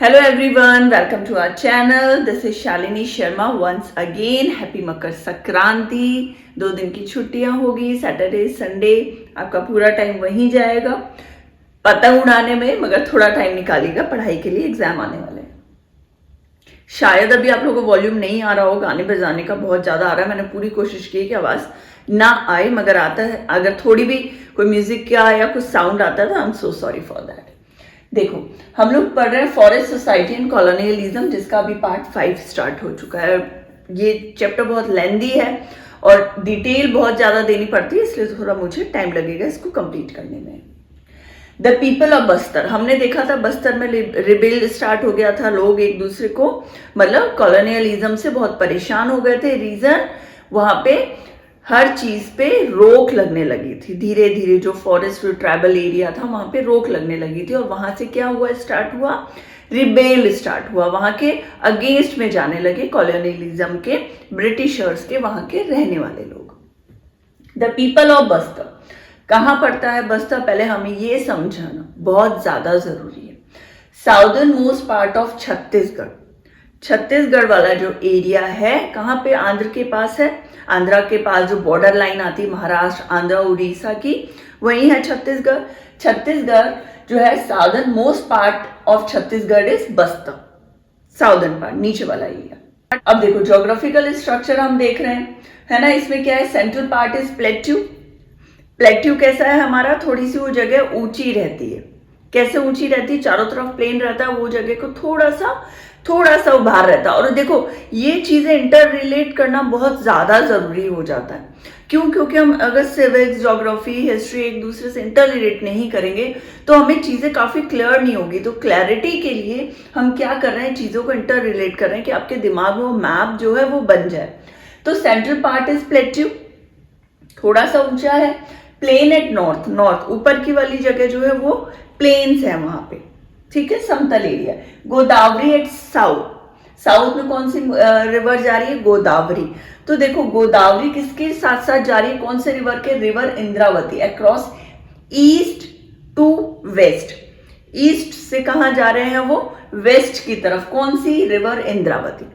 Hello everyone, welcome to our channel. This is Shalini Sharma once again. Happy Makar Sankranti. 2 दिन की छुट्टियां होगी, Saturday Sunday आपका पूरा टाइम वहीं जाएगा पतंग उड़ाने में, मगर थोड़ा टाइम निकालिएगा पढ़ाई के लिए, एग्जाम आने वाले हैं. शायद अभी आप लोगों को वॉल्यूम नहीं आ रहा हो, गाने बजाने का बहुत ज़्यादा आ रहा है. मैंने पूरी कोशिश की कि आवाज़ ना आए, मगर आता है. अगर थोड़ी भी कोई म्यूजिक का या कुछ साउंड आता है तो I am so sorry for that. देखो, हम लोग पढ़ रहे हैं फॉरेस्ट सोसाइटी एंड कॉलोनियलिज्म, जिसका अभी पार्ट 5 स्टार्ट हो चुका है. ये चैप्टर बहुत लेंदी है और डिटेल बहुत ज़्यादा देनी पड़ती है, इसलिए थोड़ा मुझे टाइम लगेगा इसको कंप्लीट करने में. द पीपल ऑफ बस्तर, हमने देखा था बस्तर में रिबिल्ड स्टार्ट हो गया था. लोग एक दूसरे को मतलब कॉलोनियलिज्म से बहुत परेशान हो गए थे. रीजन, वहां पे हर चीज पे रोक लगने लगी थी. धीरे धीरे जो फॉरेस्ट ट्राइबल एरिया था वहां पे रोक लगने लगी थी, और वहां से क्या हुआ, स्टार्ट हुआ रिबेल स्टार्ट हुआ. वहां के अगेंस्ट में जाने लगे कॉलोनियलिज्म के, ब्रिटिशर्स के, वहां के रहने वाले लोग. द पीपल ऑफ बस्तर कहाँ पड़ता है बस्तर, पहले हमें ये समझना बहुत ज्यादा जरूरी है. Southern most part of Chhattisgarh. Chhattisgarh वाला जो एरिया है कहाँ पे, आंध्र के पास है. आंध्रा के पास जो बॉर्डर लाइन आती है महाराष्ट्र, आंध्र, उड़ीसा की, वही है छत्तीसगढ़. छत्तीसगढ़ जो है southern most part of Chhattisgarh is Bastar. Southern part, नीचे वाला एरिया. अब देखो ज्योग्राफिकल स्ट्रक्चर हम देख रहे हैं, है ना. इसमें क्या है, central part is plateau. Plateau कैसा है हमारा, थोड़ी सी वो जगह ऊंची रहती है. कैसे ऊंची रहती है, चारों तरफ प्लेन रहता है, वो जगह को थोड़ा सा उभार रहता है. और देखो ये चीजें इंटर रिलेट करना बहुत ज्यादा जरूरी हो जाता है. क्यों, क्योंकि हम अगर सिविक्स, ज्योग्राफी, हिस्ट्री एक दूसरे से इंटर रिलेट नहीं करेंगे तो हमें चीजें काफी क्लियर नहीं होगी. तो क्लैरिटी के लिए हम क्या कर रहे हैं, चीजों को इंटर रिलेट कर रहे हैं कि आपके दिमाग में वो मैप जो है वो बन जाए. तो सेंट्रल पार्ट इज प्लेट्यू, थोड़ा सा ऊंचा है. प्लेन एट नॉर्थ, नॉर्थ ऊपर की वाली जगह जो है वो प्लेन्स है वहां पे, ठीक है, समतल area. Godavari at south, south में कौन सी रिवर जा रही है, गोदावरी. तो देखो गोदावरी किसके साथ साथ जा रही है, कौन से रिवर के, river Indravati, across east to west. East से कहां जा रहे हैं वो, वेस्ट की तरफ. कौन सी, रिवर इंद्रावती.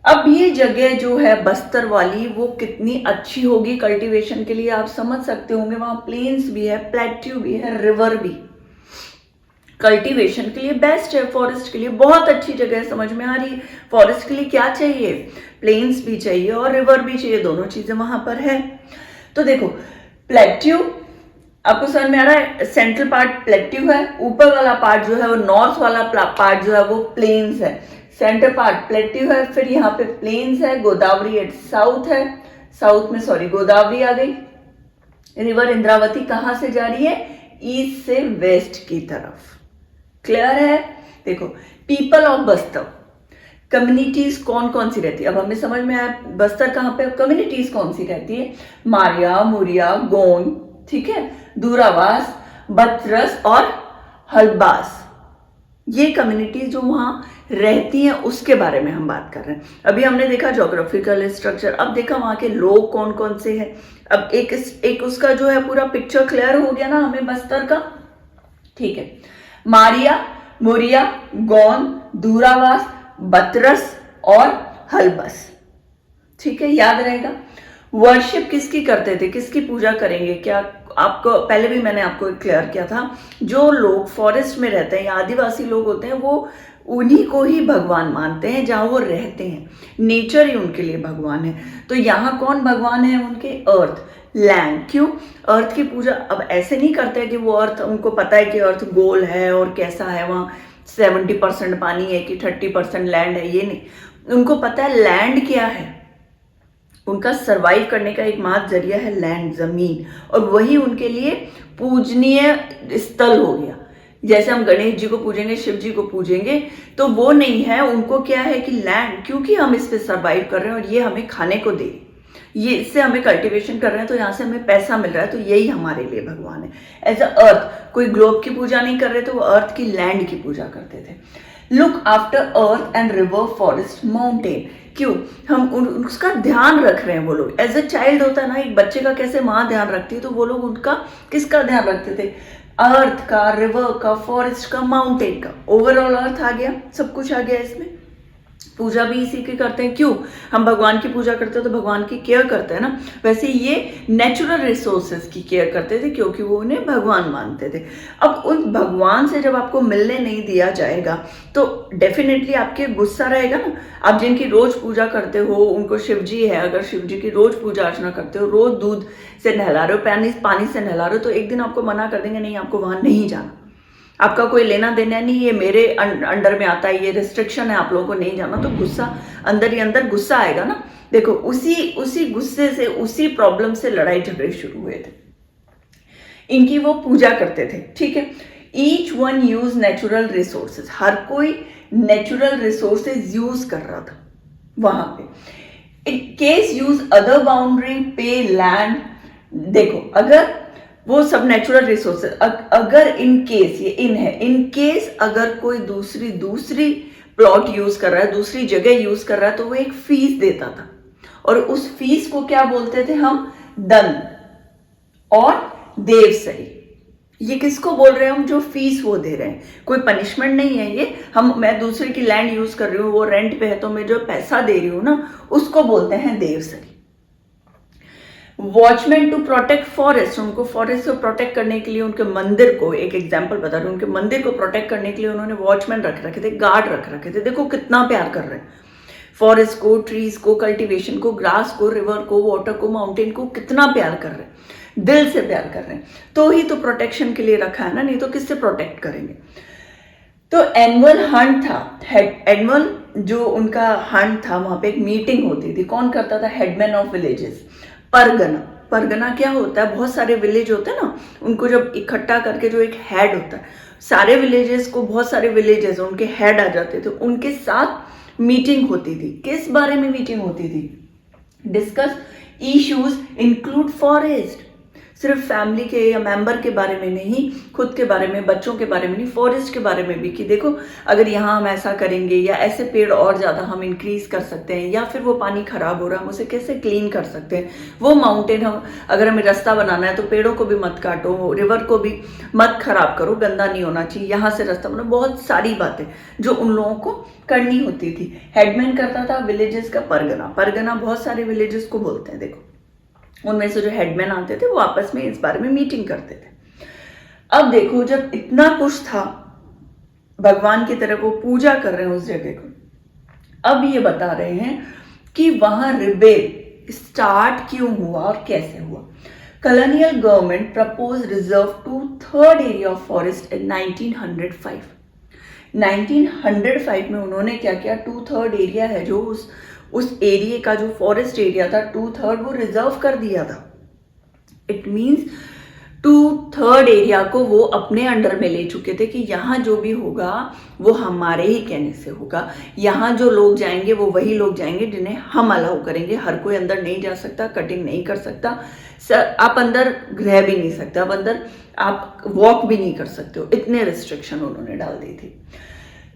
अब ये जगह जो है बस्तर वाली वो कितनी अच्छी होगी कल्टीवेशन के लिए, आप समझ सकते होंगे. वहां प्लेन्स भी है, प्लेट्यू भी है, रिवर भी. कल्टीवेशन के लिए बेस्ट है, फॉरेस्ट के लिए बहुत अच्छी जगह है. समझ में आ रही है, फॉरेस्ट के लिए क्या चाहिए, प्लेन्स भी चाहिए और रिवर भी चाहिए, दोनों चीजें वहां पर है. तो देखो प्लेट्यू आपको समझ में आ रहा है, सेंट्रल पार्ट प्लेट्यू है, ऊपर वाला पार्ट जो है वो नॉर्थ वाला पार्ट जो है वो प्लेन्स है. सेंटर पार्ट प्लेट्यू है, फिर यहाँ पे प्लेन्स है. गोदावरी एट साउथ है, साउथ में सॉरी गोदावरी आ गई. रिवर इंद्रावती कहां से जा रही है, ईस्ट से वेस्ट की तरफ. क्लियर है. देखो पीपल ऑफ बस्तर, कम्युनिटीज कौन कौन सी रहती है. अब हमें समझ में आया बस्तर कहां पे, कम्युनिटीज कौन सी रहती है, मारिया, मुरिया, गोंड, ठीक है, दूरावास, बतरस और हलबास. ये कम्युनिटीज जो वहां रहती हैं उसके बारे में हम बात कर रहे हैं. अभी हमने देखा ज्योग्राफिकल स्ट्रक्चर, अब देखा वहां के लोग कौन कौन से हैं. अब एक उसका जो है पूरा पिक्चर क्लियर हो गया ना हमें बस्तर का, ठीक है. मारिया, मुरिया, गौन, दूरावास, बतरस और हलबस, ठीक है, याद रहेगा. वर्शिप किसकी करते थे, किसकी पूजा करेंगे, क्या आपको पहले भी मैंने आपको क्लियर किया था. जो लोग फॉरेस्ट में रहते हैं या आदिवासी लोग होते हैं वो उन्हीं को ही भगवान मानते हैं जहां वो रहते हैं. नेचर ही उनके लिए भगवान है. तो यहाँ कौन भगवान है उनके, अर्थ, लैंड. क्यों, अर्थ की पूजा अब ऐसे नहीं करते हैं कि वो अर्थ, उनको पता है कि अर्थ गोल है और कैसा है, वहाँ 70% पानी है कि 30% लैंड है, ये नहीं. उनको पता है लैंड क्या है, उनका सरवाइव करने का एकमात्र जरिया है लैंड, जमीन, और वही उनके लिए पूजनीय स्थल हो गया. जैसे हम गणेश जी को पूजेंगे, शिव जी को पूजेंगे, तो वो नहीं है. उनको क्या है कि लैंड, क्योंकि हम इस पे सरवाइव कर रहे हैं और ये हमें खाने को दे, ये इससे हमें कल्टीवेशन कर रहे हैं तो यहाँ से हमें पैसा मिल रहा है, तो यही हमारे लिए भगवान है. एज अ अर्थ, कोई ग्लोब की पूजा नहीं कर रहे थे, वो अर्थ की, लैंड की पूजा करते थे. Look after earth and river, forest, mountain. क्यों, हम उसका ध्यान रख रहे हैं. वो लोग एज अ चाइल्ड होता है ना, एक बच्चे का कैसे माँ ध्यान रखती है, तो वो लोग उनका किसका ध्यान रखते थे, अर्थ का, रिवर का, फॉरेस्ट का, माउंटेन का, ओवरऑल अर्थ आ गया, सब कुछ आ गया इसमें। पूजा भी इसी की करते हैं। क्यों? हम भगवान की पूजा करते हैं तो भगवान की केयर करते हैं ना, वैसे ये नेचुरल रिसोर्सेज की केयर करते थे क्योंकि वो उन्हें भगवान मानते थे। अब उन भगवान से जब आपको मिलने नहीं दिया जाएगा तो डेफिनेटली आपके गुस्सा रहेगा ना। आप जिनकी रोज पूजा करते हो, उनको शिव जी है, अगर शिव जी की रोज पूजा अर्चना करते हो, रोज दूध से नहला रहे हो, पानी से नहला रहे हो, तो एक दिन आपको मना कर देंगे नहीं आपको वहां नहीं जाना, आपका कोई लेना देना नहीं, ये मेरे अंडर में आता है, ये रिस्ट्रिक्शन है, आप लोगों को नहीं जाना, तो गुस्सा अंदर ही अंदर गुस्सा आएगा ना। देखो उसी गुस्से से, उसी प्रॉब्लम से लड़ाई झगड़े शुरू हुए थे। इनकी वो पूजा करते थे, ठीक है। Each one use natural resources, हर कोई नेचुरल रिसोर्सेज यूज कर रहा था वहां पे। In case use other boundary पे लैंड, देखो अगर वो सब नेचुरल रिसोर्सेज, अगर इन केस, ये इन है, इन केस अगर कोई दूसरी प्लॉट यूज कर रहा है, दूसरी जगह यूज कर रहा है, तो वो एक फीस देता था, और उस फीस को क्या बोलते थे हम? दंड और देवसरी। ये किसको बोल रहे हैं हम? जो फीस वो दे रहे हैं, कोई पनिशमेंट नहीं है ये। मैं दूसरे की लैंड यूज कर रही हूँ, वो रेंट पे है, तो मैं जो पैसा दे रही हूँ ना, उसको बोलते हैं Devsari. Watchman to protect forest, उनको फॉरेस्ट को प्रोटेक्ट करने के लिए, उनके मंदिर को, एक एग्जांपल बता रही हूँ, उनके मंदिर को प्रोटेक्ट करने के लिए उन्होंने वॉचमैन रख रखे थे, गार्ड रख रखे थे। देखो कितना प्यार कर रहे हैं फॉरेस्ट को, ट्रीज को, कल्टीवेशन को, ग्रास को, रिवर को, वाटर को, माउंटेन को, कितना प्यार कर रहे हैं, दिल से प्यार कर रहे हैं, तो ही तो प्रोटेक्शन के लिए रखा है ना, नहीं तो किससे प्रोटेक्ट करेंगे। तो एनुअल हंट था, एनुअल जो उनका हंट था, वहां पे एक मीटिंग होती थी। कौन करता था? Headman of villages, Pargana. Pargana क्या होता है? बहुत सारे विलेज होते हैं ना, उनको जब इकट्ठा करके जो एक हेड होता है, सारे विलेजेस को, बहुत सारे विलेजेस उनके हेड आ जाते थे, उनके साथ मीटिंग होती थी। किस बारे में मीटिंग होती थी? डिस्कस इश्यूज इंक्लूड फॉरेस्ट, सिर्फ फैमिली के या मेंबर के बारे में नहीं, खुद के बारे में, बच्चों के बारे में नहीं, फॉरेस्ट के बारे में भी, कि देखो अगर यहाँ हम ऐसा करेंगे, या ऐसे पेड़ और ज़्यादा हम इंक्रीज कर सकते हैं, या फिर वो पानी खराब हो रहा है हम उसे कैसे क्लीन कर सकते हैं, वो माउंटेन हम, अगर हमें रास्ता बनाना है तो पेड़ों को भी मत काटो, रिवर को भी मत खराब करो, गंदा नहीं होना चाहिए, यहाँ से रास्ता बनाओ, बहुत सारी बातें जो उन लोगों को करनी होती थी। हेडमैन करता था विलेजेस का परगना। परगना बहुत सारे विलेजेस को बोलते हैं। देखो उनमें से जो हेडमैन आते थे वो आपस में इस बारे में मीटिंग करते थे। अब देखो जब इतना कुछ था, भगवान की तरफ वो पूजा कर रहे हैं उस जगह को, अब ये बता रहे हैं कि वहां रिबेल स्टार्ट क्यों हुआ और कैसे हुआ। Colonial government propose reserve 2/3 area of forest इन 1905। 1905 में उन्होंने क्या किया? 2/3 एरिया है जो उस एरिया का, जो फॉरेस्ट एरिया था, 2/3 वो रिजर्व कर दिया था। इट मीन्स 2/3 एरिया को वो अपने अंडर में ले चुके थे कि यहाँ जो भी होगा वो हमारे ही कहने से होगा, यहाँ जो लोग जाएंगे वो वही लोग जाएंगे जिन्हें हम अलाउ करेंगे। हर कोई अंदर नहीं जा सकता, कटिंग नहीं कर सकता, आप अंदर रह भी नहीं सकते, आप अंदर आप वॉक भी नहीं कर सकते हो, इतने रिस्ट्रिक्शन उन्होंने डाल दी थी।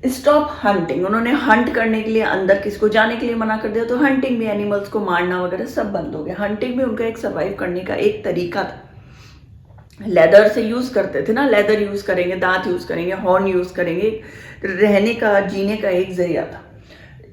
स्टॉप हंटिंग, उन्होंने हंट करने के लिए, अंदर किसको जाने के लिए मना कर दिया, तो हंटिंग में एनिमल्स को मारना वगैरह सब बंद हो गया। हंटिंग में उनका एक सर्वाइव करने का एक तरीका था, लेदर से यूज करते थे ना, लेदर यूज करेंगे, दांत यूज करेंगे, हॉर्न यूज करेंगे, रहने का, जीने का एक जरिया था।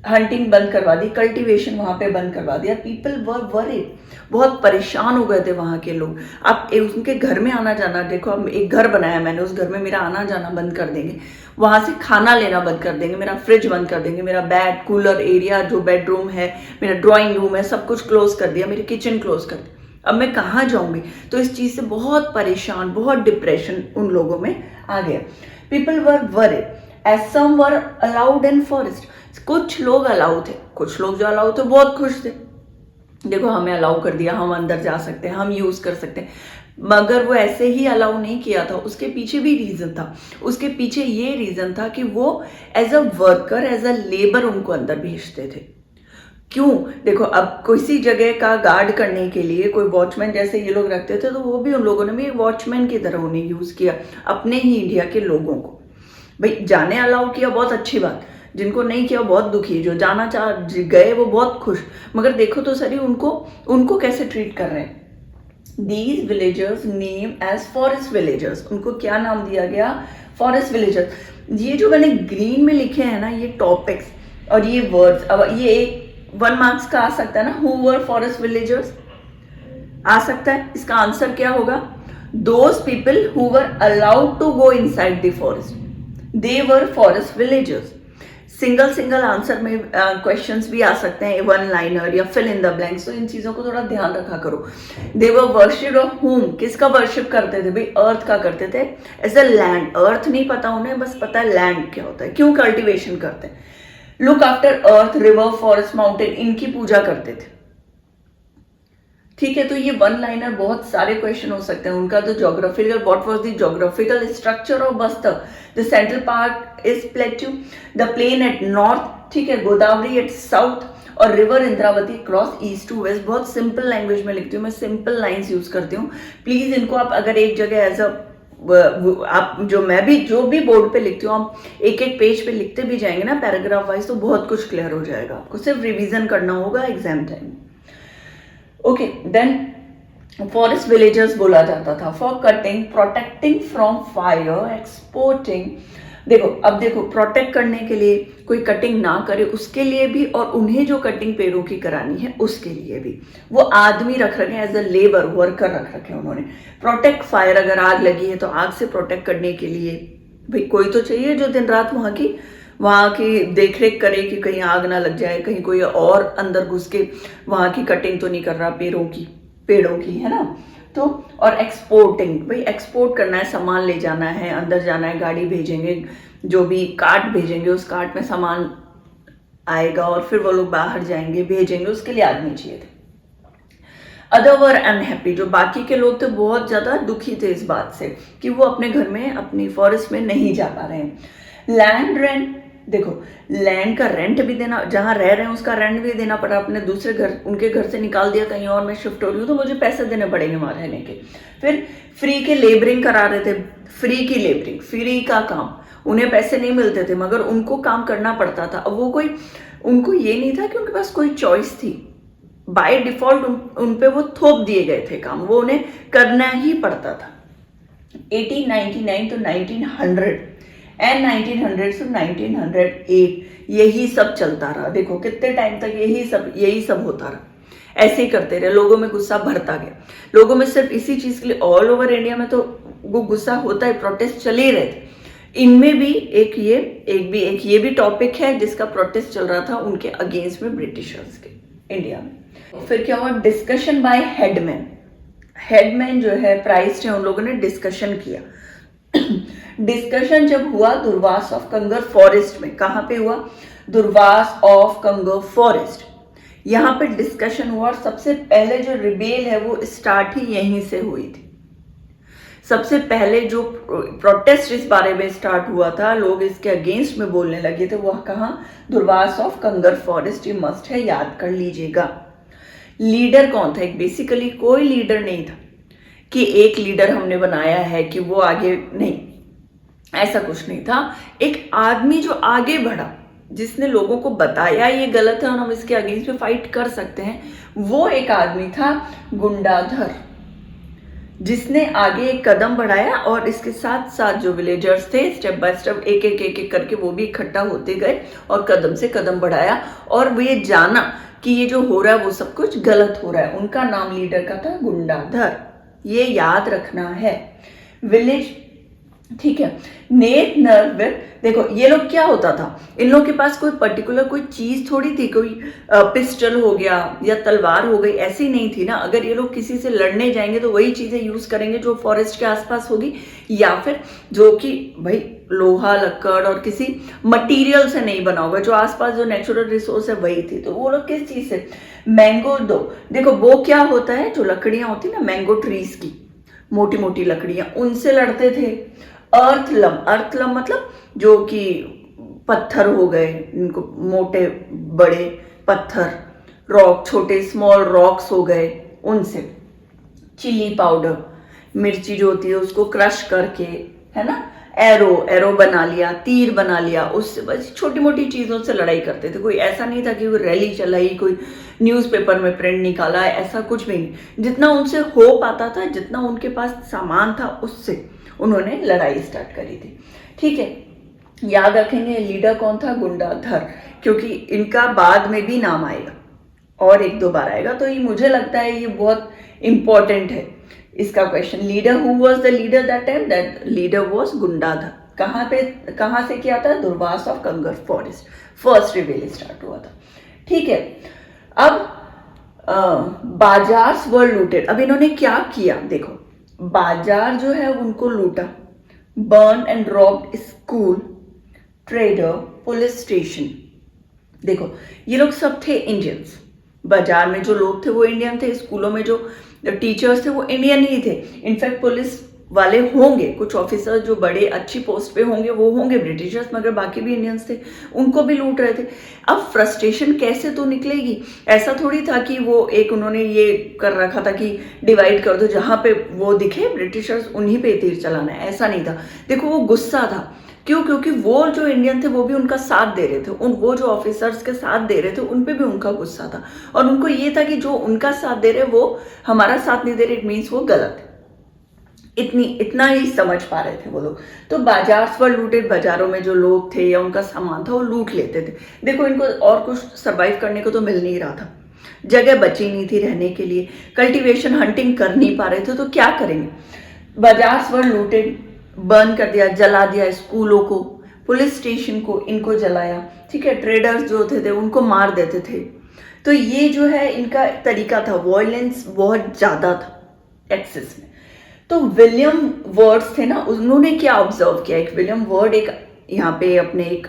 हंटिंग बंद करवा दी, कल्टीवेशन वहां पे बंद करवा दिया। पीपल वर वरीड, बहुत परेशान हो गए थे वहां के लोग। आप उनके घर में आना जाना, देखो अब एक घर बनाया मैंने, उस घर में मेरा आना जाना बंद कर देंगे, वहां से खाना लेना बंद कर देंगे, मेरा फ्रिज बंद कर देंगे, मेरा बेड, कूलर एरिया, जो बेडरूम है, मेरा ड्राइंग रूम है, सब कुछ क्लोज कर दिया, मेरी किचन क्लोज कर दी। अब मैं कहाँ जाऊंगी? तो इस चीज से बहुत परेशान, बहुत डिप्रेशन उन लोगों में आ गया। People were worried as some were allowed in forest, कुछ लोग अलाउ थे, कुछ लोग जो अलाउ थे बहुत खुश थे, देखो हमें अलाउ कर दिया, हम अंदर जा सकते हैं, हम यूज कर सकते हैं। मगर वो ऐसे ही अलाउ नहीं किया था, उसके पीछे भी रीजन था। उसके पीछे ये रीजन था कि वो as a worker, as a labour उनको अंदर भेजते थे। क्यों? देखो अब किसी जगह का गार्ड करने के लिए कोई वॉचमैन जैसे ये लोग रखते थे, तो वो भी उन लोगों ने भी वॉचमैन की तरह उन्हें यूज किया, अपने ही इंडिया के लोगों को। भाई जाने अलाउ किया, बहुत अच्छी बात, जिनको नहीं किया बहुत दुखी, जो जाना चाह गए वो बहुत खुश। मगर देखो तो सही उनको कैसे ट्रीट कर रहे हैं। These villagers name as forest villagers. उनको क्या नाम दिया गया? Forest villagers. ये जो मैंने ग्रीन में लिखे हैं ना, ये टॉपिक्स और ये वर्ड्स, अब ये एक 1 मार्क्स का आ सकता है ना, हु वर फॉरेस्ट विलेजर्स आ सकता है। इसका आंसर क्या होगा? Those people who were allowed to go inside the forest, they were forest villagers. Single answer में क्वेश्चंस भी आ सकते हैं, 1 लाइनर या फिल इन द ब्लैंक्स, तो इन चीजों को थोड़ा ध्यान रखा करो। दे वर वर्शिप्ड ऑफ whom, किसका वर्शिप करते थे भाई? अर्थ का करते थे, एज अ लैंड। अर्थ नहीं पता उन्हें, बस पता है लैंड क्या होता है, क्यों कल्टिवेशन करते हैं। लुक आफ्टर अर्थ, रिवर, फॉरेस्ट, माउंटेन, इनकी पूजा करते थे। ठीक है, तो ये 1 लाइनर बहुत सारे क्वेश्चन हो सकते हैं उनका। तो geographical, what was the geographical structure of Bastar? The central part is plateau, the plain at north, ठीक है, गोदावरी एट साउथ, और river Indravati cross east to west. बहुत सिंपल लैंग्वेज में लिखती हूँ मैं, सिंपल लाइंस यूज करती हूँ। प्लीज इनको आप अगर एक जगह एज अ आप जो भी बोर्ड पे लिखती हूँ, आप एक पेज पे लिखते भी जाएंगे ना पैराग्राफ वाइज, तो बहुत कुछ क्लियर हो जाएगा। आपको सिर्फ रिवीजन करना होगा exam time. Okay, then forest villagers बोला जाता था for cutting, protecting from fire, exporting. देखो, अब देखो, प्रोटेक्ट करने के लिए, कोई कटिंग ना करे उसके लिए भी, और उन्हें जो कटिंग पेड़ों की करानी है उसके लिए भी वो आदमी रख रखे हैं, एज अ लेबर वर्कर रख रखे हैं उन्होंने। प्रोटेक्ट फायर, अगर आग लगी है तो आग से प्रोटेक्ट करने के लिए भाई कोई तो चाहिए जो दिन रात वहाँ की देख रेख करे कि कहीं आग ना लग जाए, कहीं कोई और अंदर घुस के वहाँ की कटिंग तो नहीं कर रहा पेड़ों की, है ना। तो और एक्सपोर्टिंग, भाई एक्सपोर्ट करना है, सामान ले जाना है, अंदर जाना है, गाड़ी भेजेंगे, जो भी कार्ट भेजेंगे उस कार्ट में सामान आएगा और फिर वो लोग बाहर जाएंगे, भेजेंगे, उसके लिए आदमी चाहिए थे। अदर वर अनहैप्पी, जो बाकी के लोग थे बहुत ज्यादा दुखी थे इस बात से कि वो अपने घर में, अपनी फॉरेस्ट में नहीं जा पा रहे हैं। लैंड रेंट, देखो लैंड का रेंट भी देना, जहां रह रहे हैं उसका रेंट भी देना पड़ा। अपने दूसरे घर, उनके घर से निकाल दिया, कहीं और मैं शिफ्ट हो रही हूँ तो मुझे पैसे देने पड़ेंगे वहां रहने के। फिर फ्री के लेबरिंग करा रहे थे, फ्री की लेबरिंग, फ्री का काम, उन्हें पैसे नहीं मिलते थे मगर उनको काम करना पड़ता था। अब वो कोई, उनको ये नहीं था कि उनके पास कोई चॉइस थी, बाय डिफॉल्ट उन पे वो थोप दिए गए थे काम, वो उन्हें करना ही पड़ता था। 1899 तो 1900 एंड 1900 से 1908 यही सब चलता रहा। देखो कितने टाइम तक यही सब होता रहा, ऐसे ही करते रहे। लोगों में गुस्सा भरता गया, लोगों में सिर्फ इसी चीज के लिए, ऑल ओवर इंडिया में तो वो गुस्सा होता है, प्रोटेस्ट चले ही रहे थे। इनमें भी एक ये भी टॉपिक है जिसका प्रोटेस्ट चल रहा था उनके अगेंस्ट में, ब्रिटिशर्स के इंडिया में। फिर क्या हुआ? डिस्कशन बाय हेडमैन जो है प्राइज्ड है, उन लोगों ने डिस्कशन किया। डिस्कशन जब हुआ दुर्वास ऑफ कंगर फॉरेस्ट में, कहां पे हुआ? दुर्वास ऑफ कंगर फॉरेस्ट, यहां पे डिस्कशन हुआ। और सबसे पहले जो रिबेल है वो स्टार्ट ही यहीं से हुई थी। सबसे पहले जो प्रोटेस्ट इस बारे में स्टार्ट हुआ था, लोग इसके अगेंस्ट में बोलने लगे थे, वो कहां? Dhurwas of Kanger forest. ये मस्ट है, याद कर लीजिएगा। लीडर कौन था? एक बेसिकली कोई लीडर नहीं था कि एक लीडर हमने बनाया है कि वो आगे, नहीं, ऐसा कुछ नहीं था। एक आदमी जो आगे बढ़ा, जिसने लोगों को बताया ये गलत है और हम इसके अगेंस्ट में फाइट कर सकते हैं, वो एक आदमी था गुंडाधर, जिसने आगे एक कदम बढ़ाया। और इसके साथ साथ जो विलेजर्स थे, स्टेप बाय स्टेप एक करके वो भी इकट्ठा होते गए और कदम से कदम बढ़ाया, और वो ये जाना कि ये जो हो रहा है वो सब कुछ गलत हो रहा है। उनका नाम लीडर का था गुंडाधर, ये याद रखना है। विलेज, ठीक है। नेट नर्व, देखो ये लोग क्या होता था, इन लोग के पास कोई पर्टिकुलर कोई चीज थोड़ी थी, कोई पिस्टल हो गया या तलवार हो गई, ऐसी नहीं थी ना। अगर ये लोग किसी से लड़ने जाएंगे तो वही चीजें यूज करेंगे जो फॉरेस्ट के आसपास होगी, या फिर जो कि भाई लोहा लक्कड़ और किसी मटेरियल से नहीं बना होगा, जो आसपास जो नेचुरल रिसोर्स है वही थी। तो वो लोग किस चीज से? मैंगो दो, देखो वो क्या होता है, जो लकड़ियां होती ना मैंगो ट्रीज की, मोटी मोटी लकड़ियां, उनसे लड़ते थे। अर्थलम मतलब जो कि पत्थर हो गए, इनको मोटे बड़े पत्थर, रॉक, छोटे स्मॉल रॉक्स हो गए, उनसे। चिली पाउडर, मिर्ची जो होती है उसको क्रश करके, है ना, एरो बना लिया, तीर बना लिया, उससे बस छोटी मोटी चीज़ों से लड़ाई करते थे। कोई ऐसा नहीं था कि कोई रैली चलाई, कोई न्यूज़पेपर में प्रिंट निकाला, ऐसा कुछ भी नहीं। जितना उनसे हो पाता था, जितना उनके पास सामान था, उससे उन्होंने लड़ाई स्टार्ट करी थी। ठीक है, याद रखेंगे लीडर कौन था, गुंडाधर, क्योंकि इनका बाद में भी नाम आएगा और एक दो बार आएगा, तो ये मुझे लगता है ये बहुत इंपॉर्टेंट है इसका question. Leader, who was the leader that time, that leader was Gundadhur. कहाँ से किया था, Durwas of Kanger forest, first rebellion start हुआ था। ठीक है, अब बाजार वर लूटेड। अब इन्होंने क्या किया, देखो बाजार जो है उनको लूटा, burn and robbed school, trader, police station. देखो ये लोग सब थे इंडियंस, बाजार में जो लोग थे वो इंडियन थे, स्कूलों में जो टीचर्स थे वो इंडियन ही थे। इनफैक्ट पुलिस वाले होंगे, कुछ ऑफिसर जो बड़े अच्छी पोस्ट पे होंगे वो होंगे ब्रिटिशर्स, मगर बाकी भी इंडियंस थे, उनको भी लूट रहे थे। अब फ्रस्ट्रेशन कैसे तो निकलेगी, ऐसा थोड़ी था कि वो एक उन्होंने ये कर रखा था कि डिवाइड कर दो, जहाँ पे वो दिखे ब्रिटिशर्स उन्हीं पे तीर चलाना है, ऐसा नहीं था। देखो वो गुस्सा था, क्यों, क्योंकि वो जो इंडियन थे वो भी उनका साथ दे रहे थे, वो जो ऑफिसर्स के साथ दे रहे थे उन पे भी उनका गुस्सा था, और उनको ये था कि जो उनका साथ दे रहे वो हमारा साथ नहीं दे रहे, इट मीन्स वो गलत है। इतना ही समझ पा रहे थे वो लोग। तो बाजार पर लूटेड, बाजारों में जो लोग थे या उनका सामान था वो लूट लेते थे। देखो इनको और कुछ सरवाइव करने को तो मिल नहीं रहा था, जगह बची नहीं थी रहने के लिए, कल्टीवेशन हंटिंग कर नहीं पा रहे थे, तो क्या करेंगे। बाजार पर लूटेड, बर्न कर दिया, जला दिया स्कूलों को, पुलिस स्टेशन को इनको जलाया। ठीक है, ट्रेडर्स जो थे उनको मार देते थे। तो ये जो है इनका तरीका था, वॉयलेंस बहुत ज्यादा था एक्सेस में। तो विलियम वर्ड्स थे ना, उन्होंने क्या ऑब्जर्व किया, एक विलियम वर्ड एक यहाँ पे अपने एक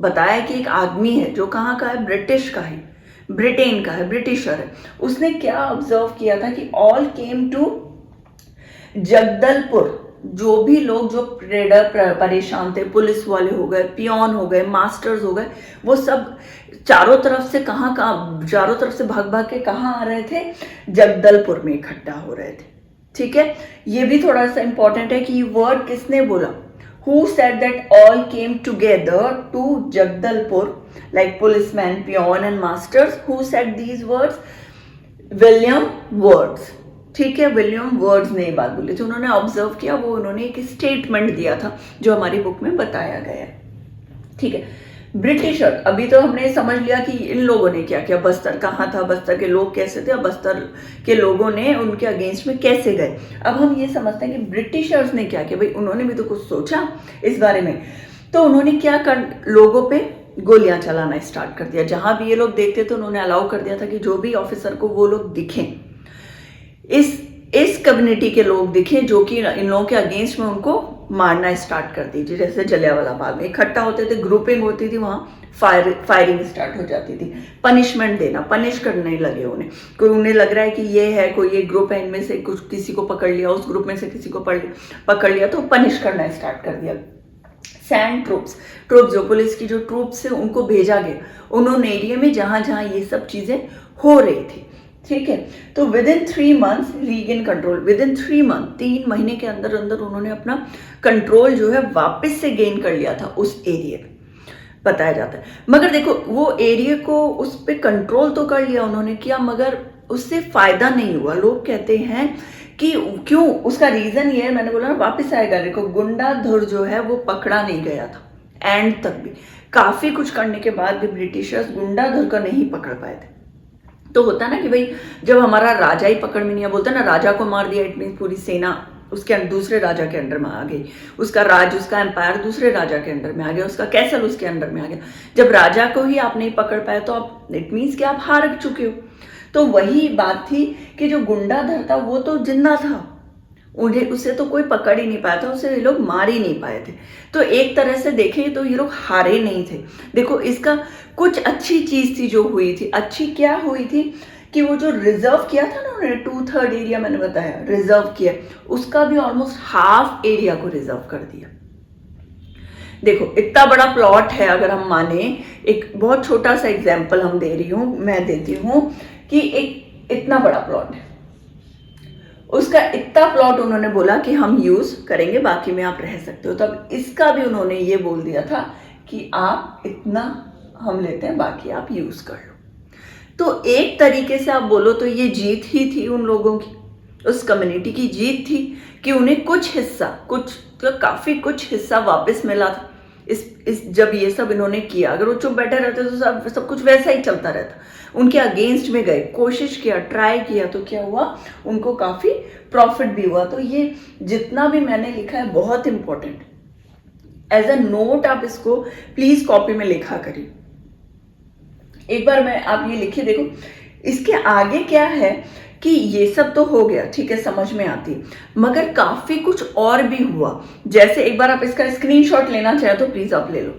बताया कि एक आदमी है जो कहाँ का है, ब्रिटिश का है, ब्रिटेन का है, ब्रिटिशर है। उसने क्या ऑब्जर्व किया था कि ऑल केम टू जगदलपुर, जो भी लोग जो ट्रेडर परेशान थे, पुलिस वाले हो गए, पियोन हो गए, मास्टर्स हो गए, वो सब चारों तरफ से चारों तरफ से भाग भाग के कहाँ आ रहे थे, जगदलपुर में इकट्ठा हो रहे थे। ठीक है, ये भी थोड़ा सा इंपॉर्टेंट है कि वर्ड किसने बोला, who said that all came together to Jagdalpur, like policeman, peon and masters, who said these words, William words. ठीक है, विलियम वर्ड्स ने ये बात बोली थी, उन्होंने ऑब्जर्व किया, वो उन्होंने एक स्टेटमेंट दिया था जो हमारी बुक में बताया गया है। ठीक है, ब्रिटिशर, अभी तो हमने समझ लिया कि इन लोगों ने क्या किया, बस्तर कहाँ था, बस्तर के लोग कैसे थे, बस्तर के लोगों ने उनके अगेंस्ट में कैसे गए। अब हम ये समझते हैं कि ब्रिटिशर्स ने क्या किया, भाई उन्होंने भी तो कुछ सोचा इस बारे में। तो उन्होंने क्या कर, लोगों पे गोलियां चलाना स्टार्ट कर दिया, जहां भी ये लोग देखते थे उन्होंने अलाउ कर दिया था कि जो भी ऑफिसर को वो लोग दिखें, इस कम्युनिटी के लोग दिखे जो कि इन लोगों के अगेंस्ट में, उनको मारना स्टार्ट कर दीजिए। जैसे जलियांवाला बाग में इकट्ठा होते थे, ग्रुपिंग होती थी, वहां फायरिंग स्टार्ट हो जाती थी, पनिशमेंट देना, पनिश करने लगे उन्हें। कोई उन्हें लग रहा है कि ये है, कोई एक ग्रुप है, इनमें से कुछ किसी को पकड़ लिया, उस ग्रुप में से किसी को पकड़ लिया, तो पनिश करना स्टार्ट कर दिया। सैंड ट्रूप्स जो पुलिस की जो ट्रूप्स है उनको भेजा गया उन्होंने एरिया में जहां जहां ये सब चीजें हो रही थी। ठीक है, तो with in 3 months regain control, with in 3 month, 3 महीने के अंदर अंदर उन्होंने अपना कंट्रोल जो है वापस से गेन कर लिया था उस एरिया पे, बताया जाता है। मगर देखो वो एरिया को उस पर कंट्रोल तो कर लिया उन्होंने, किया, मगर उससे फायदा नहीं हुआ। लोग कहते हैं कि क्यों, उसका रीजन ये है, मैंने बोला ना वापस आएगा, देखो गुंडाधुर जो है वो पकड़ा नहीं गया था एंड तक भी, काफी कुछ करने के बाद भी ब्रिटिशर्स गुंडाधुर का नहीं पकड़ पाए थे। तो होता ना कि भाई जब हमारा राजा ही पकड़ में नहीं, बोलता ना राजा को मार दिया, इट मीन पूरी सेना उसके दूसरे राजा के अंडर में आ गई, उसका राज, उसका एम्पायर दूसरे राजा के अंडर में आ गया, उसका कैसल उसके अंडर में आ गया। जब राजा को ही आप नहीं पकड़ पाए तो आप, इट मीन्स कि आप हार चुके हो। तो वही बात थी कि जो गुंडाधर था वो तो जिंदा था, उसे तो कोई पकड़ ही नहीं पाया था, उसे ये लोग मार ही नहीं पाए थे। तो एक तरह से देखें तो ये लोग हारे नहीं थे। देखो इसका कुछ अच्छी चीज थी जो हुई थी, अच्छी क्या हुई थी कि वो जो रिजर्व किया था ना उन्होंने, 2/3 एरिया मैंने बताया रिजर्व किया, उसका भी ऑलमोस्ट हाफ एरिया को रिजर्व कर दिया। देखो इतना बड़ा प्लॉट है, अगर हम माने, एक बहुत छोटा सा एग्जाम्पल हम दे रही हूँ, मैं देती हूँ कि एक इतना बड़ा प्लॉट है, उसका इतना प्लॉट उन्होंने बोला कि हम यूज करेंगे, बाकी में आप रह सकते हो। तब इसका भी उन्होंने ये बोल दिया था कि आप इतना हम लेते हैं, बाकी आप यूज कर लो। तो एक तरीके से आप बोलो तो ये जीत ही थी उन लोगों की, उस कम्युनिटी की जीत थी कि उन्हें कुछ हिस्सा, कुछ तो काफी कुछ हिस्सा वापस मिला था इस जब ये सब इन्होंने किया। अगर वो चुप बैठे रहते तो सब कुछ वैसा ही चलता रहता। उनके अगेंस्ट में गए, कोशिश किया, ट्राई किया, तो क्या हुआ, उनको काफी प्रॉफिट भी हुआ। तो ये जितना भी मैंने लिखा है बहुत इंपॉर्टेंट, एज अ नोट आप इसको प्लीज कॉपी में लिखा करिए। एक बार मैं आप ये लिखिए, देखो इसके आगे क्या है कि ये सब तो हो गया, ठीक है, समझ में आती, मगर काफी कुछ और भी हुआ। जैसे एक बार आप इसका स्क्रीनशॉट लेना चाहे तो प्लीज आप ले लो।